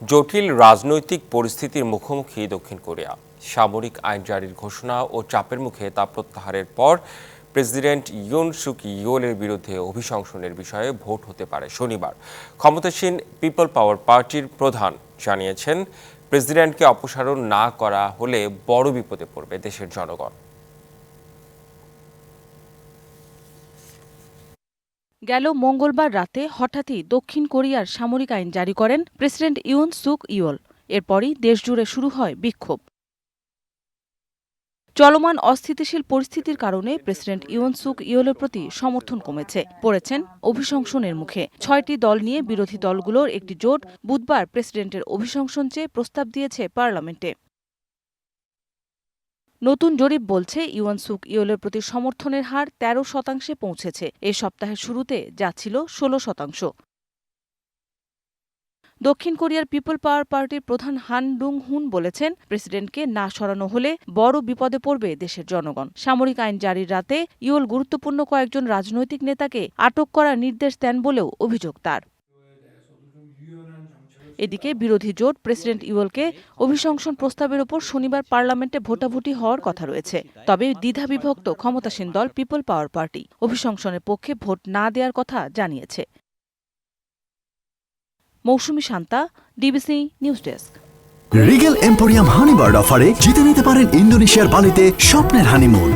জটিল রাজনৈতিক পরিস্থিতির মুখোমুখি দক্ষিণ কোরিয়া। সামরিক আইন জারির ঘোষণা ও চাপের মুখে তা প্রত্যাহারের পর প্রেসিডেন্ট ইউন সুক ইয়োলের বিরুদ্ধে অভিশংসনের বিষয়ে ভোট হতে পারে শনিবার। ক্ষমতাসীন পিপল পাওয়ার পার্টির প্রধান জানিয়েছেন, প্রেসিডেন্টকে অপসারণ না করা হলে বড় বিপদে পড়বে দেশের জনগণ। গেল মঙ্গলবার রাতে হঠাৎই দক্ষিণ কোরিয়ার সামরিক আইন জারি করেন প্রেসিডেন্ট ইউন সুক ইয়োল। এরপরই দেশজুড়ে শুরু হয় বিক্ষোভ। চলমান অস্থিতিশীল পরিস্থিতির কারণে প্রেসিডেন্ট ইউন সুক ইয়োলের প্রতি সমর্থন কমেছে, পড়েছেন অভিশংসনের মুখে। ৬টি দল নিয়ে বিরোধী দলগুলোর একটি জোট বুধবার প্রেসিডেন্টের অভিশংসন চেয়ে প্রস্তাব দিয়েছে পার্লামেন্টে। নতুন জরিপ বলছে ইউন সুক ইয়োলের প্রতি সমর্থনের হার ১৩% পৌঁছেছে। এ সপ্তাহের শুরুতে যা ছিল ১৬%। দক্ষিণ কোরিয়ার পিপল পাওয়ার পার্টির প্রধান হান ডুং হুন বলেছেন, প্রেসিডেন্টকে না সরানো হলে বড় বিপদে পড়বে দেশের জনগণ। সামরিক আইন জারির রাতে ইয়োল গুরুত্বপূর্ণ কয়েকজন রাজনৈতিক নেতাকে আটক করার নির্দেশ দেন বলেও অভিযোগ তার। এদিকে বিরোধী জোট প্রেসিডেন্ট ইয়োলকে অভিশংসন প্রস্তাবের ওপর শনিবার পার্লামেন্টে ভোটাভুটি হওয়ার কথা রয়েছে। তবে দ্বিধাবিভক্ত ক্ষমতাসীন দল পিপল পাওয়ার পার্টি অভিশংসনের পক্ষে ভোট না দেওয়ার কথা জানিয়েছে। Mousumi Shanta, DBC news desk. Regal Emporium honeybird অফারে জিতে নিতে পারেন ইন্দোনেশিয়ার বালিতে স্বপ্নের হানিমুন।